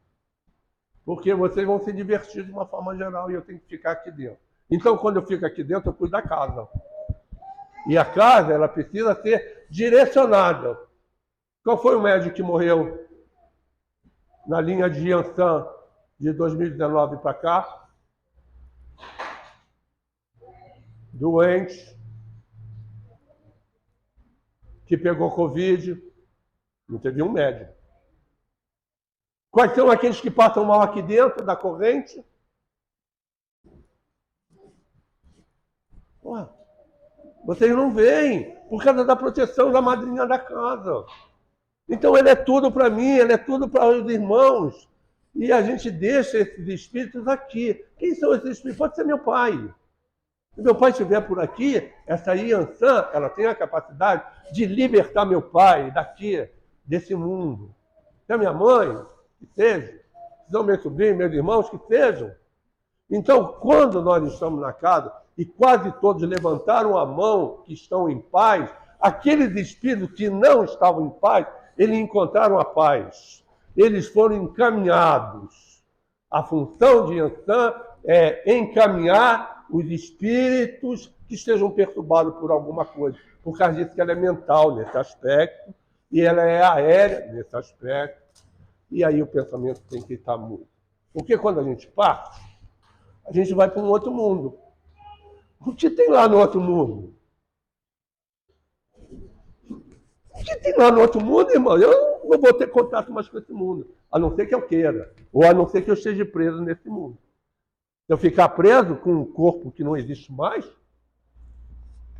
Porque vocês vão se divertir de uma forma geral e eu tenho que ficar aqui dentro. Então, quando eu fico aqui dentro, eu cuido da casa. E a casa, ela precisa ser direcionada. Qual foi o médico que morreu na linha de Yansan de 2019 para cá? Doente, que pegou Covid, não teve um médico. Quais são aqueles que passam mal aqui dentro da corrente? Ué, vocês não veem, por causa da proteção da madrinha da casa. Então ele é tudo para mim, ele é tudo para os irmãos. E a gente deixa esses espíritos aqui. Quem são esses espíritos? Pode ser meu pai. Se meu pai estiver por aqui, essa Yansan, ela tem a capacidade de libertar meu pai daqui, desse mundo. Se é minha mãe, que seja. Se são meus sobrinhos, meus irmãos, que sejam. Então, quando nós estamos na casa, e quase todos levantaram a mão que estão em paz, aqueles espíritos que não estavam em paz, eles encontraram a paz. Eles foram encaminhados. A função de Yansan é encaminhar os espíritos que estejam perturbados por alguma coisa. Por causa disso que ela é mental nesse aspecto, e ela é aérea nesse aspecto. E aí o pensamento tem que estar muito. Porque quando a gente parte, a gente vai para um outro mundo. O que tem lá no outro mundo? O que tem lá no outro mundo, irmão? Eu não vou ter contato mais com esse mundo. A não ser que eu queira. Ou a não ser que eu esteja preso nesse mundo. Se eu ficar preso com um corpo que não existe mais,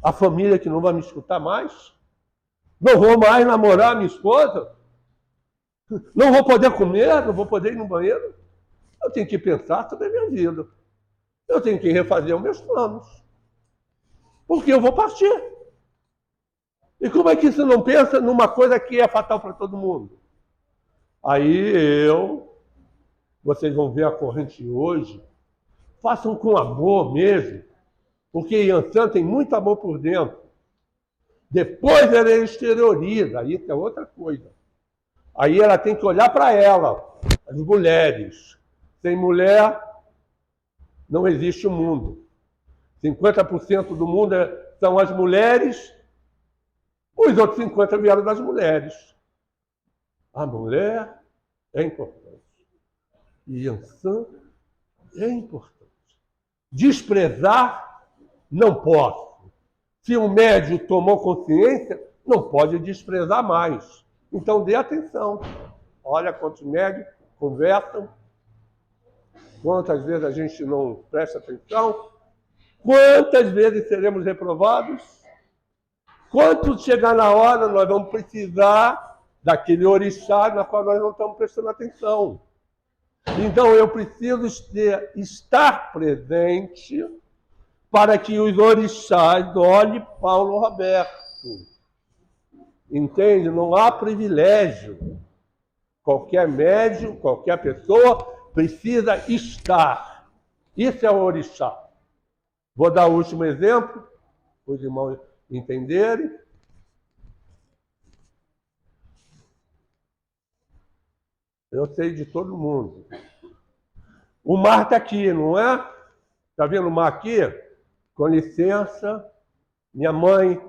a família que não vai me escutar mais, não vou mais namorar minha esposa, não vou poder comer, não vou poder ir no banheiro. Eu tenho que pensar sobre a minha vida. Eu tenho que refazer os meus planos. Porque eu vou partir. E como é que isso não pensa numa coisa que é fatal para todo mundo? Aí vocês vão ver a corrente hoje, façam com amor mesmo, porque Yansan tem muito amor por dentro. Depois ela exterioriza, isso é outra coisa. Aí ela tem que olhar para ela, as mulheres. Sem mulher, não existe o mundo. 50% do mundo são as mulheres, os outros 50% vieram das mulheres. A mulher é importante. E Yansan é importante. Desprezar, não posso. Se um médium tomou consciência, não pode desprezar mais. Então dê atenção. Olha quantos médios conversam, quantas vezes a gente não presta atenção, quantas vezes seremos reprovados, quando chegar na hora nós vamos precisar daquele orixá na qual nós não estamos prestando atenção. Então eu preciso estar presente para que os orixás olhem Paulo Roberto. Entende? Não há privilégio. Qualquer médium, qualquer pessoa precisa estar. Isso é o orixá. Vou dar o último exemplo, para os irmãos entenderem. Eu sei de todo mundo. O mar está aqui, não é? Está vendo o mar aqui? Com licença, minha mãe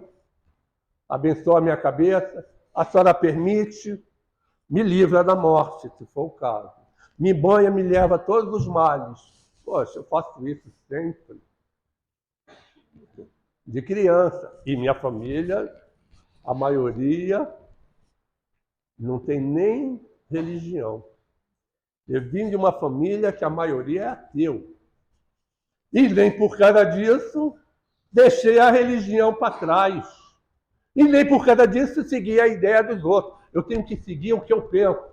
abençoa a minha cabeça, a senhora permite, me livra da morte, se for o caso. Me banha, me leva a todos os males. Poxa, eu faço isso sempre. De criança. E minha família, a maioria, não tem nem religião. Eu vim de uma família que a maioria é ateu. E nem por causa disso deixei a religião para trás. E nem por causa disso segui a ideia dos outros. Eu tenho que seguir o que eu penso.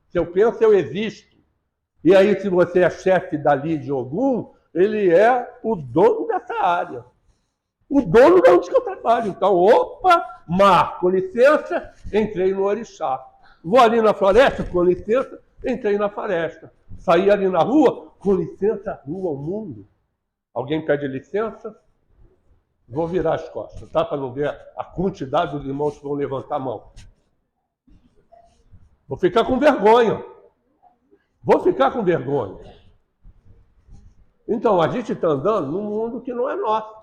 Se eu penso, eu existo. E aí, se você é chefe dali de Ogum, ele é o dono dessa área. O dono de onde que eu trabalho. Então, opa, Mar, com licença, entrei no orixá. Vou ali na floresta, com licença, entrei na floresta. Saí ali na rua, com licença, rua, o mundo. Alguém pede licença? Vou virar as costas, tá? Para não ver a quantidade de irmãos que vão levantar a mão. Vou ficar com vergonha. Vou ficar com vergonha. Então, a gente está andando num mundo que não é nosso.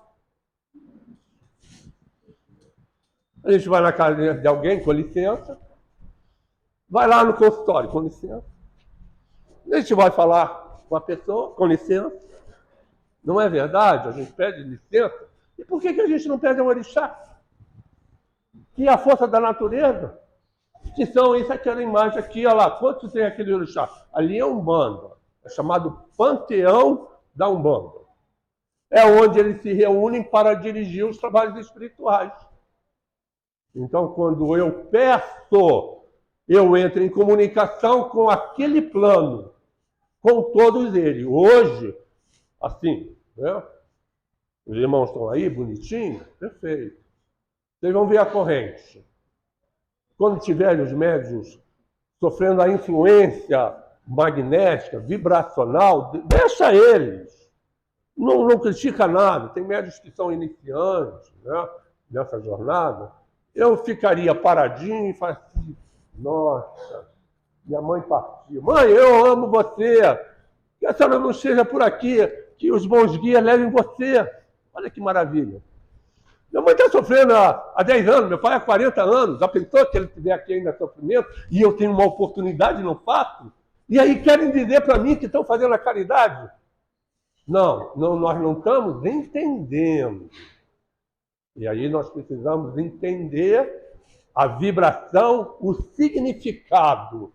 A gente vai na casa de alguém, com licença. Vai lá no consultório, com licença. A gente vai falar com a pessoa, com licença. Não é verdade? A gente pede licença. E por que a gente não pede ao orixá? Que é a força da natureza. Que são isso, aquela imagem aqui, olha lá. Quantos tem aquele orixá? Ali é Umbanda. É chamado Panteão da Umbanda. É onde eles se reúnem para dirigir os trabalhos espirituais. Então, quando eu peço, eu entro em comunicação com aquele plano, com todos eles. Hoje, assim, né? Os irmãos estão aí, bonitinho? Perfeito. Vocês vão ver a corrente. Quando tiverem os médiuns sofrendo a influência magnética, vibracional, deixa eles. Não critica nada. Tem médiuns que são iniciantes, né, nessa jornada. Eu ficaria paradinho e falaria assim, nossa, minha mãe partiu. Mãe, eu amo você. Que a senhora não esteja por aqui, que os bons guias levem você. Olha que maravilha. Minha mãe está sofrendo há 10 anos, meu pai há 40 anos. Já pensou que ele estiver aqui ainda sofrimento e eu tenho uma oportunidade e não faço? E aí querem dizer para mim que estão fazendo a caridade? Não, nós não estamos entendendo. E aí nós precisamos entender a vibração, o significado.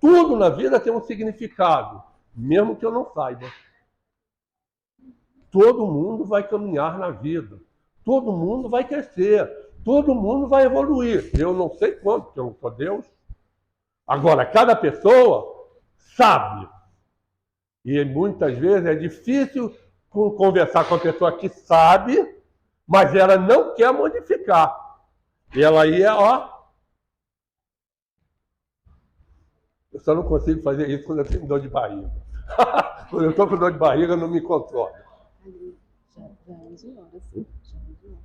Tudo na vida tem um significado, mesmo que eu não saiba. Todo mundo vai caminhar na vida. Todo mundo vai crescer. Todo mundo vai evoluir. Eu não sei quanto, porque eu não sou Deus. Agora, cada pessoa sabe. E muitas vezes é difícil conversar com a pessoa que sabe, mas ela não quer modificar. E ela aí é, ó. Eu só não consigo fazer isso quando eu tenho dor de barriga. Quando eu estou com dor de barriga, eu não me controlo. Já 11 horas. Já 11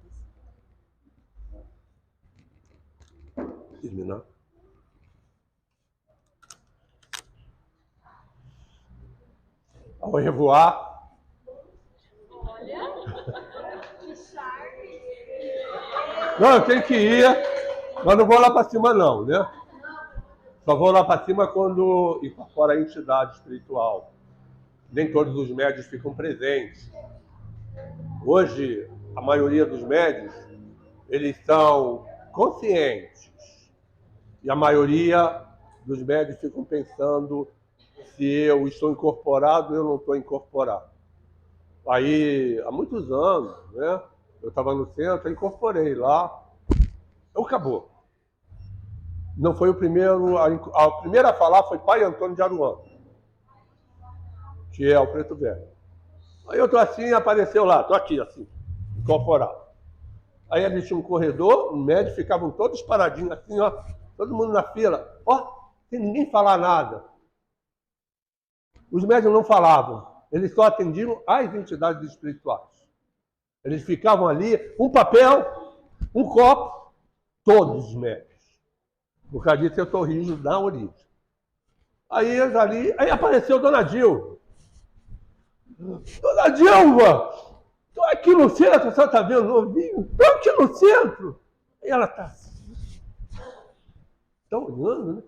horas. Terminar. Ao revoar. Não, eu tenho que ir, mas não vou lá para cima não, né? Só vou lá para cima quando incorpora a entidade espiritual. Nem todos os médios ficam presentes. Hoje, a maioria dos médios, eles são conscientes. E a maioria dos médios ficam pensando se eu estou incorporado ou eu não estou incorporado. Aí, há muitos anos, né? Eu estava no centro, incorporei lá. Acabou. Não foi o primeiro. A primeira a falar foi Pai Antônio de Aruanda, que é o Preto Velho. Aí eu estou assim, apareceu lá, estou aqui assim, incorporado. Aí eles tinham um corredor, um médico, ficavam todos paradinhos assim, ó, todo mundo na fila, ó, sem ninguém falar nada. Os médios não falavam, eles só atendiam as entidades espirituais. Eles ficavam ali, um papel, um copo, todos os médios. Por causa disso eu estou rígido da origem. Aí eles ali, aí apareceu Dona Dilma. Dona Dilma, estou aqui no centro, a senhora está vendo novinho? Estou aqui no centro. E ela está assim. Está olhando, né?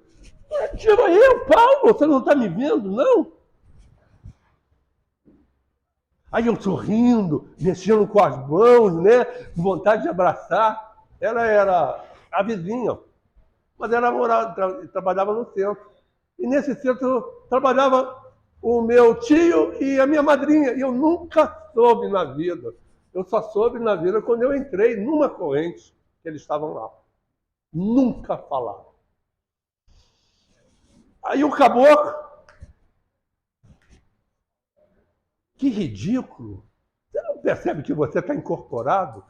Dona Dilma, eu, Paulo, você não está me vendo, não? Aí eu sorrindo, mexendo com as mãos, né? Com vontade de abraçar. Ela era a vizinha, mas ela trabalhava no centro. E nesse centro trabalhava o meu tio e a minha madrinha. E eu nunca soube na vida. Eu só soube na vida quando eu entrei numa corrente que eles estavam lá. Nunca falaram. Aí o caboclo Que ridículo! Você não percebe que você está incorporado?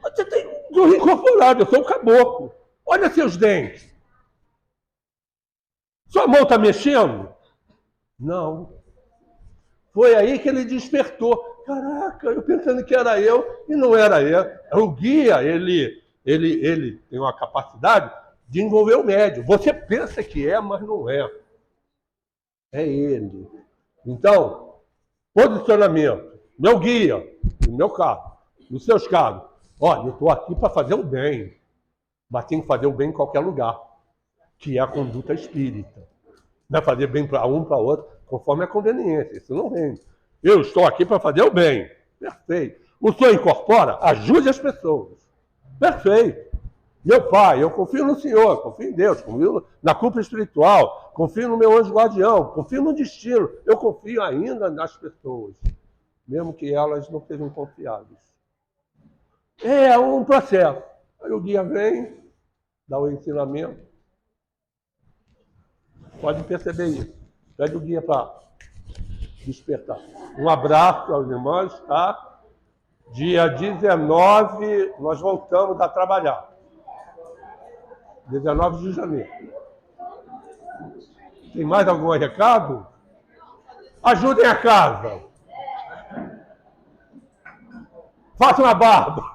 Você tem um incorporado, eu sou um caboclo. Olha seus dentes. Sua mão está mexendo? Não. Foi aí que ele despertou. Caraca, eu pensando que era eu e não era eu. O guia, ele tem uma capacidade de envolver o médium. Você pensa que é, mas não é. É ele. Então, posicionamento. Meu guia, no meu caso, nos seus casos. Olha, eu estou aqui para fazer o bem. Mas tem que fazer o bem em qualquer lugar, que é a conduta espírita. Não é fazer bem para um, para outro, conforme a conveniência. Isso não vem. Eu estou aqui para fazer o bem. Perfeito. O senhor incorpora? Ajude as pessoas. Perfeito. Meu pai, eu confio no senhor, confio em Deus, confio na culpa espiritual, confio no meu anjo guardião, confio no destino. Eu confio ainda nas pessoas, mesmo que elas não sejam confiáveis. É um processo. Aí o guia vem, dá o ensinamento. Pode perceber isso. Pede o guia para despertar. Um abraço aos irmãos, tá? Dia 19, nós voltamos a trabalhar. 19 de janeiro. Tem mais algum recado? Ajudem a casa. Façam a barba.